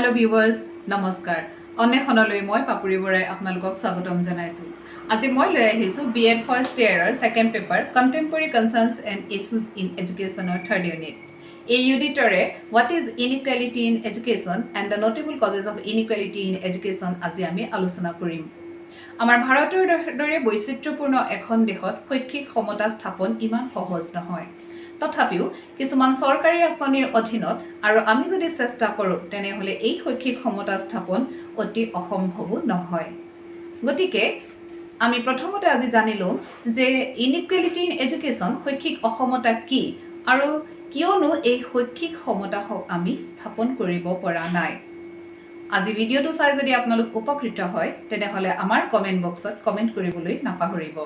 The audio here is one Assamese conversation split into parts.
Hello viewers, নমস্কাৰ অন্বেষণলৈ মই পাপুৰি বৰাই আপোনালোকক স্বাগতম জনাইছো আজি মই লৈ আহিছো বিএড ফাৰ্ষ্ট ইয়াৰৰ second paper contemporary concerns and issues in এডুকেশ্যনৰ থাৰ্ড ইউনিট এই ইউনিটৰে what is inequality in education and the notable causes of inequality in education আজি আমি আলোচনা কৰিম আমাৰ ভাৰতৰ দৰে বৈচিত্ৰ্যপূৰ্ণ এখন দেশত শৈক্ষিক সমতা স্থাপন ইমান সহজ নহয় তথাপিও কিছুমান চৰকাৰী আঁচনিৰ অধীনত আৰু আমি যদি চেষ্টা কৰোঁ তেনেহ'লে এই শৈক্ষিক সমতা স্থাপন অতি অসম্ভৱো নহয় গতিকে আমি প্ৰথমতে আজি জানিলোঁ যে ইনইকুৱেলিটি ইন এডুকেশ্যন শৈক্ষিক অসমতা কি আৰু কিয়নো এই শৈক্ষিক সমতা আমি স্থাপন কৰিব পৰা নাই আজি ভিডিঅ'টো চাই যদি আপোনালোক উপকৃত হয় তেনেহ'লে আমাৰ কমেণ্ট বক্সত কমেণ্ট কৰিবলৈ নাপাহৰিব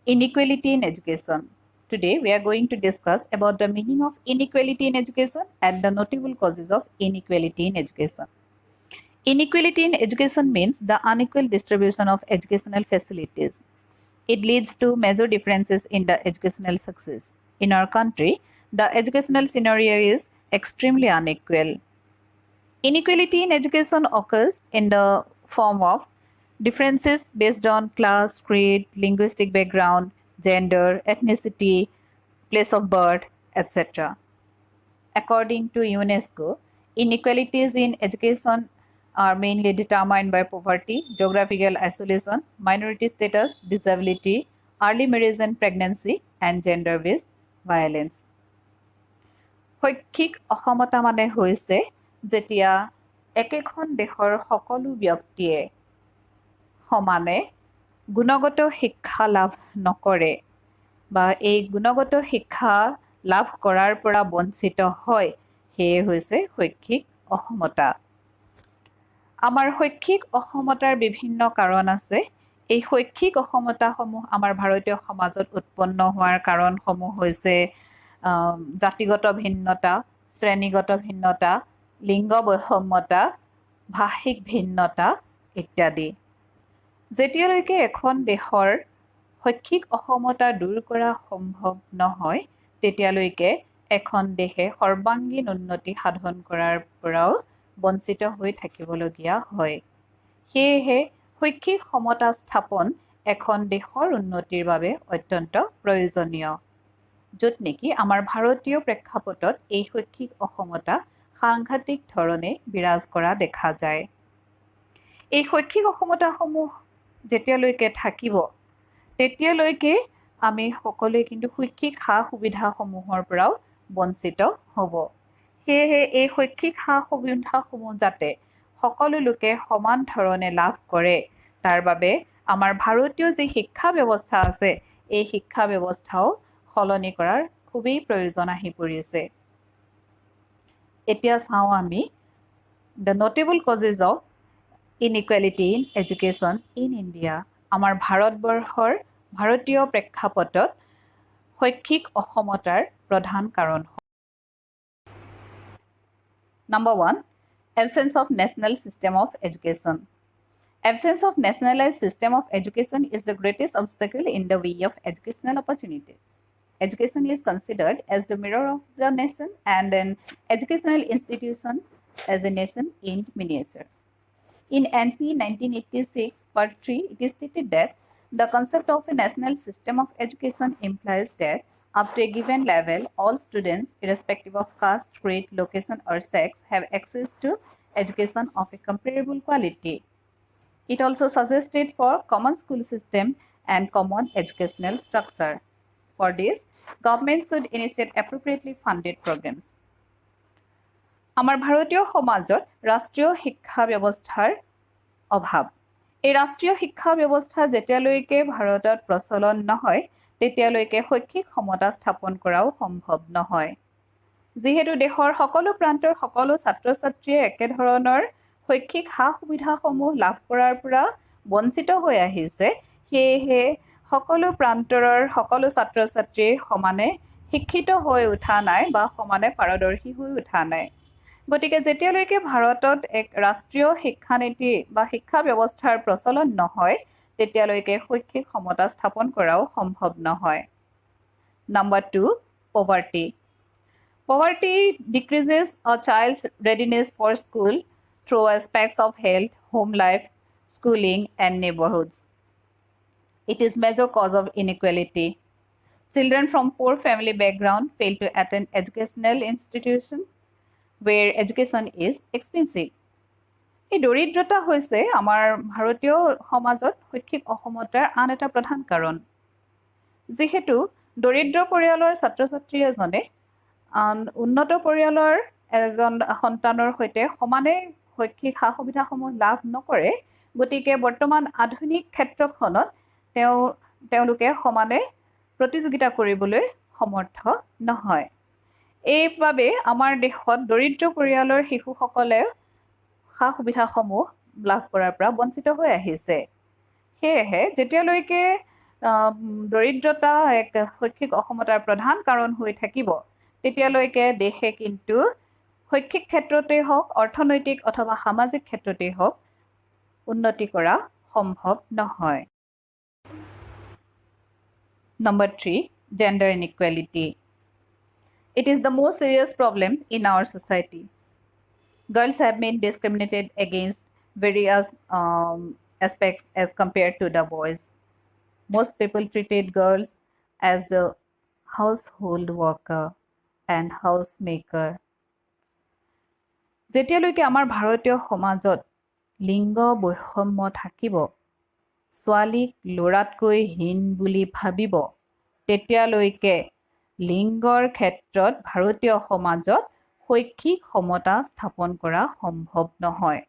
Inequality in education. Today we are going to discuss about the meaning of inequality in education and the notable causes of inequality in education. Inequality in education means the unequal distribution of educational facilities. It leads to major differences in the educational success. In our country, the educational scenario is extremely unequal. Inequality in education occurs in the form of differences based on class, creed, linguistic background, gender, ethnicity, place of birth, etc. According to UNESCO, inequalities in education are mainly determined by poverty, geographical isolation, minority status, disability, early marriage and pregnancy, and gender-based violence. শৈক্ষিক অসমতা মানে হৈছে যেতিয়া একেখন দেশৰ সকলো ব্যক্তিয়ে সমানে গুণগত শিক্ষা লাভ নকৰে বা এই গুণগত শিক্ষা লাভ কৰাৰ পৰা বঞ্চিত হয় সেয়ে হৈছে শৈক্ষিক অসমতা আমাৰ শৈক্ষিক অসমতাৰ বিভিন্ন কাৰণ আছে এই শৈক্ষিক অসমতাসমূহ আমাৰ ভাৰতীয় সমাজত উৎপন্ন হোৱাৰ কাৰণসমূহ হৈছে জাতিগত ভিন্নতা শ্ৰেণীগত ভিন্নতা লিংগ বৈষম্যতা ভাষিক ভিন্নতা ইত্যাদি যেতিয়ালৈকে এখন দেশৰ শৈক্ষিক অসমতা দূৰ কৰা সম্ভৱ নহয় তেতিয়ালৈকে এখন দেশে সৰ্বাংগীন উন্নতি সাধন কৰাৰ পৰাও বঞ্চিত হৈ থাকিবলগীয়া হয় সেয়েহে শৈক্ষিক সমতা স্থাপন এখন দেশৰ উন্নতিৰ বাবে অত্যন্ত প্ৰয়োজনীয় য'ত নেকি আমাৰ ভাৰতীয় প্ৰেক্ষাপটত এই শৈক্ষিক অসমতা সাংঘাতিক ধৰণে বিৰাজ কৰা দেখা যায় এই শৈক্ষিক অসমতাসমূহ যেতিয়ালৈকে থাকিব তেতিয়ালৈকে আমি সকলোৱে কিন্তু শৈক্ষিক সা সুবিধাসমূহৰ পৰাও বঞ্চিত হ'ব সেয়েহে এই শৈক্ষিক সা সুবিধাসমূহ যাতে সকলো লোকে সমান ধৰণে লাভ কৰে তাৰ বাবে আমাৰ ভাৰতীয় যি শিক্ষা ব্যৱস্থা আছে এই শিক্ষা ব্যৱস্থাও সলনি কৰাৰ খুবেই প্ৰয়োজন আহি পৰিছে এতিয়া চাওঁ আমি the notable causes of inequality in education in India. আমাৰ ভাৰতবৰ্ষৰ ভাৰতীয় প্ৰেক্ষাপটত শৈক্ষিক অসমতাৰ প্ৰধান কাৰণ Number 1, absence of national system of education. Absence of nationalized system of education is the greatest obstacle in the way of educational opportunity. Education is considered as the mirror of the nation and an educational institution as a nation in miniature. In NP 1986, Part 3, it is stated that the concept of a national system of education implies that up to a given level, all students, irrespective of caste, creed, location, or sex, have access to education of a comparable quality. It also suggested for common school system and common educational structure. For this, government should initiate appropriately funded programs. আমাৰ ভাৰতীয় সমাজত ৰাষ্ট্ৰীয় শিক্ষা ব্যৱস্থাৰ অভাৱ এই ৰাষ্ট্ৰীয় শিক্ষা ব্যৱস্থা যেতিয়ালৈকে ভাৰতত প্ৰচলন নহয় তেতিয়ালৈকে শৈক্ষিক সমতা স্থাপন কৰাও সম্ভৱ নহয় যিহেতু দেশৰ সকলো প্ৰান্তৰ সকলো ছাত্ৰ ছাত্ৰীয়ে একেধৰণৰ শৈক্ষিক সা সুবিধাসমূহ লাভ কৰাৰ পৰা বঞ্চিত হৈ আহিছে সেয়েহে সকলো প্ৰান্তৰৰ সকলো ছাত্ৰ ছাত্ৰী সমানে শিক্ষিত হৈ উঠা নাই বা সমানে পাৰদৰ্শী হৈ উঠা নাই গতিকে যেতিয়ালৈকে ভাৰতত এক ৰাষ্ট্ৰীয় শিক্ষানীতি বা শিক্ষা ব্যৱস্থাৰ প্ৰচলন নহয় তেতিয়ালৈকে শৈক্ষিক সমতা স্থাপন কৰাও সম্ভৱ নহয় Number 2, poverty. Poverty decreases a child's readiness for school through aspects of health, home life, schooling, and neighborhoods. It is major cause of inequality. Children from poor family background fail to attend educational institutions where education is expensive. এই দৰিদ্ৰতা হৈছে আমাৰ ভাৰতীয় সমাজত শৈক্ষিক অসমতাৰ আন এটা প্ৰধান কাৰণ। যিহেতু দৰিদ্ৰ পৰিয়ালৰ ছাত্ৰ ছাত্ৰী এজনে উন্নত পৰিয়ালৰ এজন সন্তানৰ সৈতে সমানে শৈক্ষিক সা সুবিধাসমূহ লাভ নকৰে, গতিকে বৰ্তমান আধুনিক ক্ষেত্ৰখনত তেওঁলোকে সমানে প্ৰতিযোগিতা কৰিবলৈ সমৰ্থ নহয়। এইবাবে আমাৰ দেশত দৰিদ্ৰ পৰিয়ালৰ শিশুসকলে সা সুবিধাসমূহ লাভ কৰাৰ পৰা বঞ্চিত হৈ আহিছে। সেয়েহে যেতিয়ালৈকে দৰিদ্ৰতা এক শৈক্ষিক অসমতাৰ প্ৰধান কাৰণ হৈ থাকিব, তেতিয়ালৈকে দেশে কিন্তু শৈক্ষিক ক্ষেত্ৰতেই হওক, অৰ্থনৈতিক অথবা সামাজিক ক্ষেত্ৰতেই হওক উন্নতি কৰা সম্ভৱ নহয়। Number 3, gender inequality. It is the most serious problem in our society. Girls have been discriminated against various aspects as compared to the boys. Most people treated girls as the household worker and housemaker. যেতিয়ালৈকে আমাৰ ভাৰতীয় সমাজত লিংগ বৈষম্য থাকিব, ছোৱালীক ল'ৰাতকৈ হীন বুলি ভাবিব, তেতিয়ালৈকে লিংগৰ ক্ষেত্ৰত ভাৰতীয় সমাজত শৈক্ষিক সমতা স্থাপন কৰা সম্ভৱ নহয়।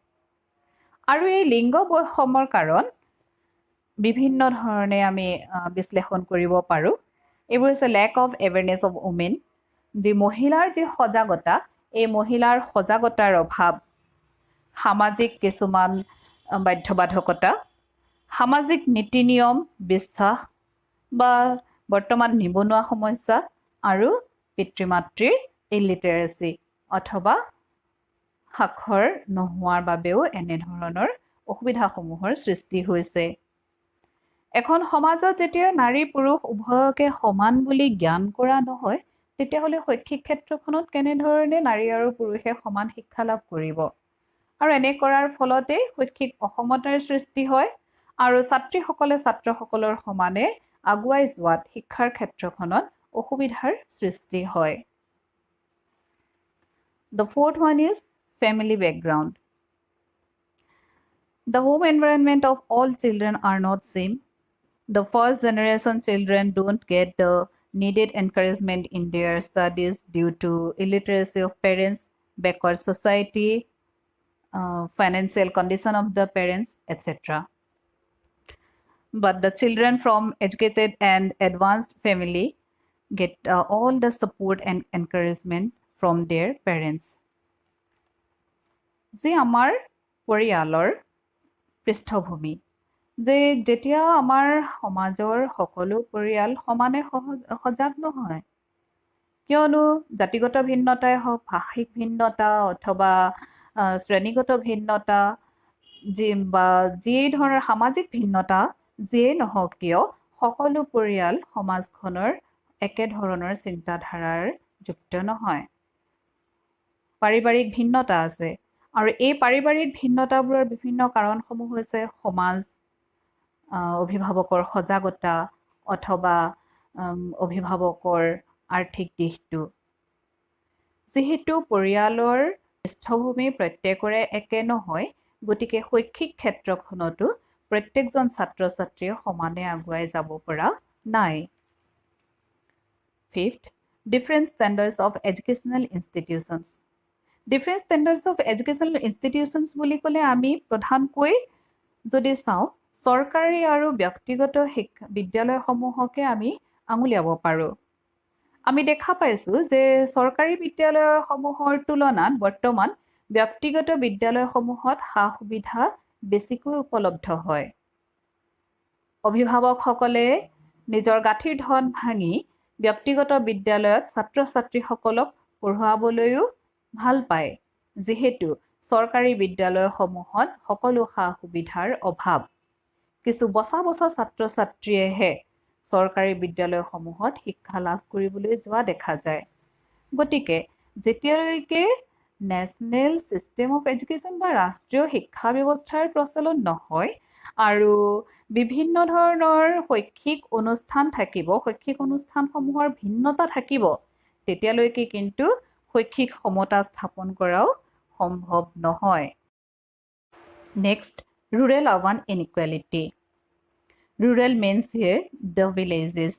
আৰু এই লিংগ বৈষম্যৰ কাৰণ বিভিন্ন ধৰণে আমি বিশ্লেষণ কৰিব পাৰোঁ। এইবোৰ হৈছে lake of awareness of women, যি মহিলাৰ যি সজাগতা, এই মহিলাৰ সজাগতাৰ অভাৱ, সামাজিক কিছুমান বাধ্যবাধকতা, সামাজিক নীতি নিয়ম, বিশ্বাস বা বৰ্তমান নিবনুৱা সমস্যা আৰু পিতৃ মাতৃৰ ইলিটাৰেচি অথবা সাক্ষৰ নোহোৱাৰ বাবেও এনেধৰণৰ অসুবিধাসমূহৰ সৃষ্টি হৈছে। এখন সমাজত যেতিয়া নাৰী পুৰুষ উভয়কে সমান বুলি জ্ঞান কৰা নহয়, তেতিয়াহ'লে শৈক্ষিক ক্ষেত্ৰখনত কেনেধৰণে নাৰী আৰু পুৰুষে সমান শিক্ষা লাভ কৰিব? আৰু এনে কৰাৰ ফলতেই শৈক্ষিক অসমতাৰ সৃষ্টি হয় আৰু ছাত্ৰীসকলে ছাত্ৰসকলৰ সমানে আগুৱাই যোৱাত শিক্ষাৰ ক্ষেত্ৰখনত অসুবিধাৰ সৃষ্টি হয়। The fourth one is family background. The home environment of all children are not same. The first generation children don't get the needed encouragement in their studies due to illiteracy of parents, backward society, financial condition of the parents, etc. But the children from educated and advanced family get all the support and encouragement from their parents. যে আমাৰ পৰিয়ালৰ পৃষ্ঠভূমি, যে যেতিয়া আমাৰ সমাজৰ সকলো পৰিয়াল সমানে সজাগ নহয়, কিয়নো জাতিগত ভিন্নতাই হওক, ভাষিক ভিন্নতা অথবা শ্ৰেণীগত ভিন্নতা বা যিয়েই ধৰণৰ সামাজিক ভিন্নতা যিয়েই নহওক কিয়, সকলো পৰিয়াল সমাজখনৰ একেধৰণৰ চিন্তাধাৰাৰ যুক্ত নহয়। পাৰিবাৰিক ভিন্নতা আছে আৰু এই পাৰিবাৰিক ভিন্নতাবোৰৰ বিভিন্ন কাৰণসমূহ হৈছে সমাজ, অভিভাৱকৰ সজাগতা অথবা অভিভাৱকৰ আৰ্থিক দিশটো। যিহেতু পৰিয়ালৰ পৃষ্ঠভূমি প্ৰত্যেকৰে একে নহয়, গতিকে শৈক্ষিক ক্ষেত্ৰখনতো প্ৰত্যেকজন ছাত্ৰ ছাত্ৰীয়ে সমানে আগুৱাই যাব পৰা নাই। Fifth, different standards of educational institutions. Different standards of educational institutions বুলি ক'লে আমি প্ৰধানকৈ যদি চাওঁ, চৰকাৰী আৰু ব্যক্তিগত বিদ্যালয়সমূহকে আমি আঙুলিয়াব পাৰোঁ। আমি দেখা পাইছোঁ যে চৰকাৰী বিদ্যালয়সমূহৰ তুলনাত বৰ্তমান ব্যক্তিগত বিদ্যালয়সমূহত সা সুবিধা বেছিকৈ উপলব্ধ হয়। অভিভাৱকসকলে নিজৰ গাঁঠিৰ ধন ভাঙি ব্যক্তিগত বিদ্যালয়ত ছাত্ৰ ছাত্ৰীসকলক পঢ়ুৱাবলৈও ভাল পায়, যিহেতু চৰকাৰী বিদ্যালয়সমূহত সকলো সা সুবিধাৰ অভাৱ। কিছু বচা বচা ছাত্ৰ ছাত্ৰীয়েহে চৰকাৰী বিদ্যালয়সমূহত শিক্ষা লাভ কৰিবলৈ যোৱা দেখা যায়। গতিকে যেতিয়ালৈকে নেশ্যনেল ছিষ্টেম অফ এডুকেশ্যন বা ৰাষ্ট্ৰীয় শিক্ষা ব্যৱস্থাৰ প্ৰচলন নহয় আৰু বিভিন্ন ধৰণৰ শৈক্ষিক অনুষ্ঠান থাকিব, শৈক্ষিক অনুষ্ঠানসমূহৰ ভিন্নতা থাকিব, তেতিয়ালৈকে কিন্তু শৈক্ষিক সমতা স্থাপন কৰাও সম্ভৱ নহয়। Next, rural urban inequality. Rural means here the villages.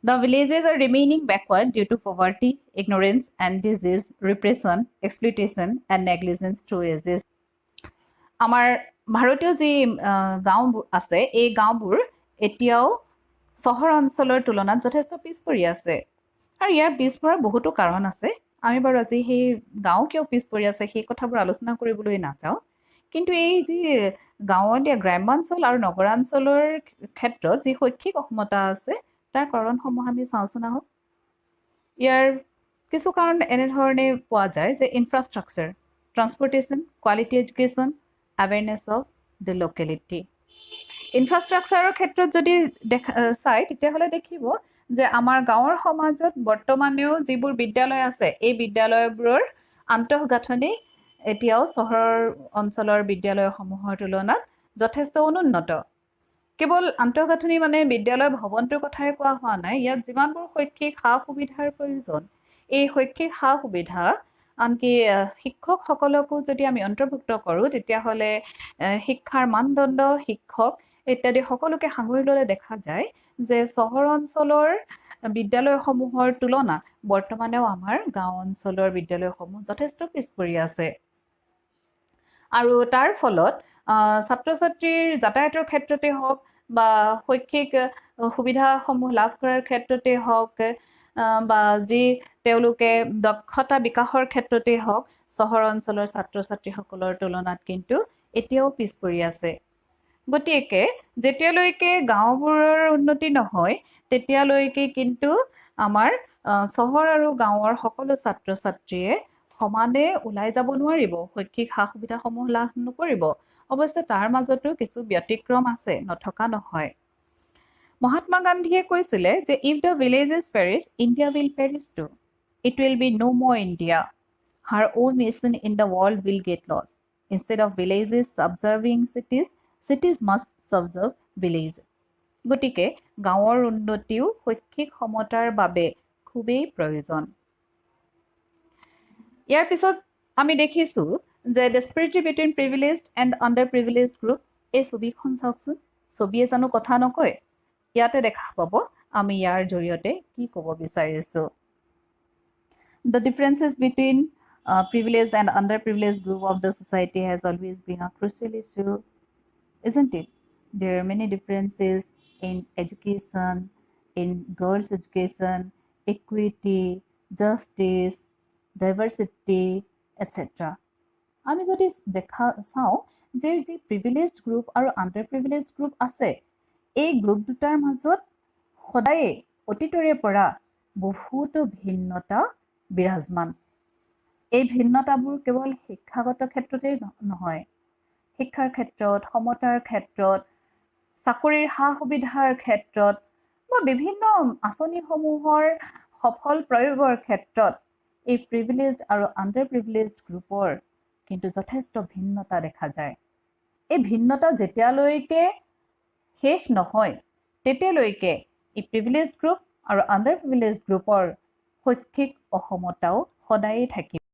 The villages are remaining backward due to poverty, ignorance, and disease, repression, exploitation, and negligence through ages. আমাৰ ভাৰতীয় যি গাঁওবোৰ আছে, এই গাঁওবোৰ এতিয়াও চহৰ অঞ্চলৰ তুলনাত যথেষ্ট পিছ পৰি আছে। আৰু ইয়াৰ পিছ পৰাৰ বহুতো কাৰণ আছে। আমি বাৰু আজি সেই গাঁও কিয় পিছ পৰি আছে সেই কথাবোৰ আলোচনা কৰিবলৈ নাযাওঁ। কিন্তু এই যি গাঁৱলীয়া গ্ৰাম্যাঞ্চল আৰু নগৰাঞ্চলৰ ক্ষেত্ৰত যি শৈক্ষিক অসমতা আছে, তাৰ কাৰণসমূহ আমি চাওঁচোন আহক। ইয়াৰ কিছু কাৰণ এনেধৰণে পোৱা যায় যে infrastructure, transportation, quality education, awareness of the locality. ইনফ্ৰাষ্ট্ৰাকচাৰৰ ক্ষেত্ৰত যদি চাই তেতিয়াহ'লে দেখিব যে আমাৰ গাঁৱৰ সমাজত বৰ্তমানেও যিবোৰ বিদ্যালয় আছে, এই বিদ্যালয়বোৰৰ আন্তঃগাঁথনি এতিয়াও চহৰৰ অঞ্চলৰ বিদ্যালয়সমূহৰ তুলনাত যথেষ্ট অনুন্নত। কেৱল আন্তঃগাঁথনি মানে বিদ্যালয় ভৱনটোৰ কথাই কোৱা হোৱা নাই। ইয়াত যিমানবোৰ শৈক্ষিক সা সুবিধাৰ প্ৰয়োজন, এই শৈক্ষিক সা সুবিধা আনকি শিক্ষকসকলকো যদি আমি অন্তৰ্ভুক্ত কৰোঁ, তেতিয়াহ'লে শিক্ষাৰ মানদণ্ড, শিক্ষক ইত্যাদি সকলোকে সাঙুৰি ল'লে দেখা যায় যে চহৰ অঞ্চলৰ বিদ্যালয়সমূহৰ তুলনাত বৰ্তমানেও আমাৰ গাঁও অঞ্চলৰ বিদ্যালয়সমূহ যথেষ্ট পিছ পৰি আছে। আৰু তাৰ ফলত ছাত্ৰ ছাত্ৰীৰ যাতায়াতৰ ক্ষেত্ৰতে হওক বা শৈক্ষিক সুবিধাসমূহ লাভ কৰাৰ ক্ষেত্ৰতে হওক বা যি তেওঁলোকে দক্ষতা বিকাশৰ ক্ষেত্ৰতে হওক, চহৰ অঞ্চলৰ ছাত্ৰ ছাত্ৰীসকলৰ তুলনাত কিন্তু এতিয়াও পিছ পৰি আছে। গতিকে যেতিয়ালৈকে গাঁওবোৰৰ উন্নতি নহয়, তেতিয়ালৈকে কিন্তু আমাৰ চহৰ আৰু গাঁৱৰ সকলো ছাত্ৰ ছাত্ৰীয়ে সমানে ওলাই যাব নোৱাৰিব, শৈক্ষিক সা সুবিধাসমূহ লাভ নকৰিব। অৱশ্যে তাৰ মাজতো কিছু ব্যতিক্ৰম আছে, নথকা নহয়। মহাত্মা গান্ধীয়ে কৈছিলে যে if the villages perish, India will perish too. It will be no more India. Her own mission in the world will get lost. Instead of villages subserving cities, cities must subserve village. গতিকে গাঁৱৰ উন্নতিও শৈক্ষিক সমতাৰ বাবে খুবেই প্ৰয়োজন। ইয়াৰ পিছত আমি দেখিছোঁ যে disparity between privileged and underprivileged group, এই ছবিখন চাওকচোন। ছবিয়ে জানো কথা নকয়? ইয়াতে দেখা পাব আমি ইয়াৰ জৰিয়তে কি ক'ব বিচাৰিছোঁ। The differences between privileged and underprivileged group of the society has always been a crucial issue, isn't it? There are many differences in education, in girls' education, equity, justice, diversity, etc. আমি যদি চাওঁ যে যি প্ৰিভিলেজড গ্ৰুপ আৰু আণ্ডাৰপ্ৰিভিলেজড গ্ৰুপ আছে, এই গ্ৰুপ দুটাৰ মাজত সদায়ে অতীতৰে পৰা বহুতো ভিন্নতা বিৰাজমান। এই ভিন্নতাবোৰ কেৱল শিক্ষাগত ক্ষেত্ৰতেই নহয়, শিক্ষাৰ ক্ষেত্ৰত, সমতাৰ ক্ষেত্ৰত, চাকৰিৰ সা সুবিধাৰ ক্ষেত্ৰত বা বিভিন্ন আঁচনিসমূহৰ সফল প্ৰয়োগৰ ক্ষেত্ৰত এই প্ৰিভিলেজড আৰু আণ্ডাৰপ্ৰিভিলেজড গ্ৰুপৰ কিন্তু যথেষ্ট ভিন্নতা দেখা যায়। এই ভিন্নতা যেতিয়ালৈকে শেষ নহয়, তেতিয়ালৈকে এই প্ৰিভিলেজড গ্ৰুপ আৰু আণ্ডাৰপ্ৰিভিলেজড গ্ৰুপৰ শৈক্ষিক অসমতাও সদায়েই থাকিব।